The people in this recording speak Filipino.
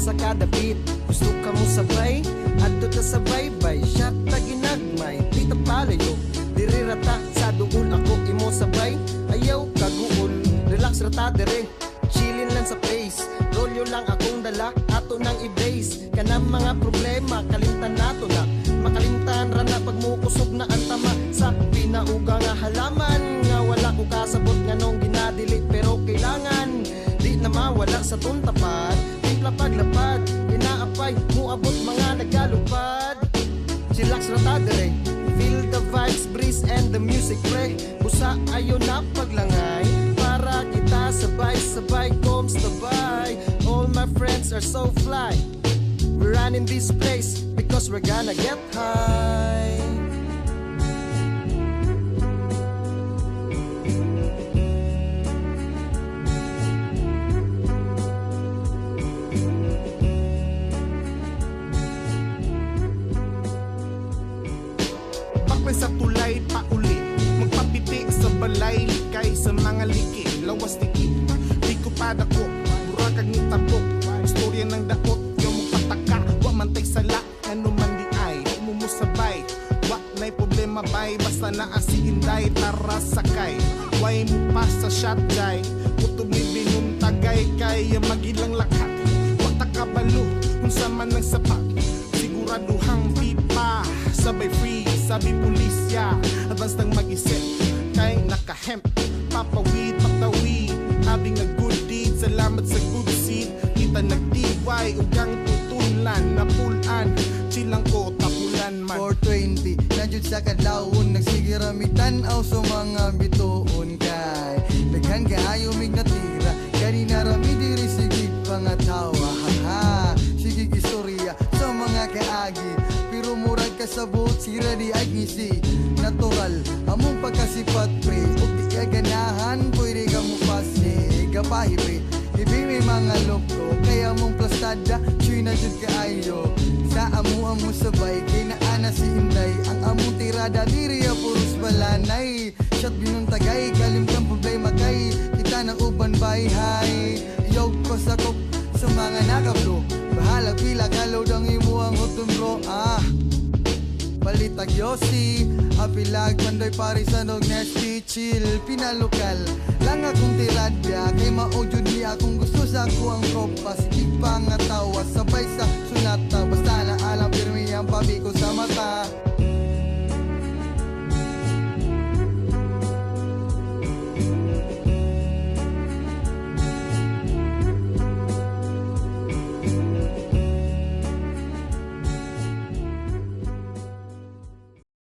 sa kada beat. Gusto ka mo sabay, adto ta sabay bay. Shot na ginagmay, di ta palayo. Diri rata sa duol ako imo sabay. Ayaw kaguol, relax rata dire. Chillin lang sa place, rolyo lang akong dala. Ato nang i-base, kanang mga problema kalimtan nato na. Makalimtan ra na pag mukusog na ang tama. Sa pinauga nga halaman, nga wala ko kasabot nga nung ginadilit. Pero kailangan, di na mawala sa tuntapad. Timpla paglapad, inaapay, muabot mga nagalupad. Chillax rata dire, feel the vibes, breeze and the music pre. Busa ayo na paglangay, para kita sabay-sabay comes the by. All my friends are so fly. We're running this place because we're gonna get high. Bakwen sa tulay pauli, magpapiti sa balay, likay sa mga liki, lawas tiki. Di ko padako, burakag ni tapok, istorya ng daot, yung magpataka. Wa mantay sala, ano man di ay, di mo musabay. Wa na'y problema bay, basta naasiinday, tara sakay. Way mo pa sa shot guy, kutob ni binong tagay, kaya magilang lakat. Wa takabalo, kung sa man ng sapat, siguraduhang pipa, sabay free, sabi pulisya, advance nang mag-isip, kay nakahemp, papawid, patawid, having a good deed, salamat sa good seed, kita nagtiway, ugang tutulan, napulan, chilang ko, tapulan man. 420, nandiyon sa kadlawon, nagsigiramitan aw sa mga bituon kay daghan kaayo mig natira, kanina rami diri sigig pangatawa, haha, sigig istorya sa mga kaagi. Pero murag kasabot sira di ay ngisi natural among pagkasipat pre ug di ka ganahan pwede ka mo pasi gapahibe ibi may mga loko kaya mong plastada chuy na jud kaayo sa amo sabay kay naana si Inday ang among tirada diri puros balanay shot binuntagay kalimtang problema kay kita na uban bayhay yog ko sakop sa mga nakablo bahala pila kalaw dang imo ang hutong bro Balitag Yossi, apilag pandoy pari sa nog nasty chill pinalokal lang akong tiradya kay maudyod niya kung gusto sa ako ang tropa sige pa nga tawa sa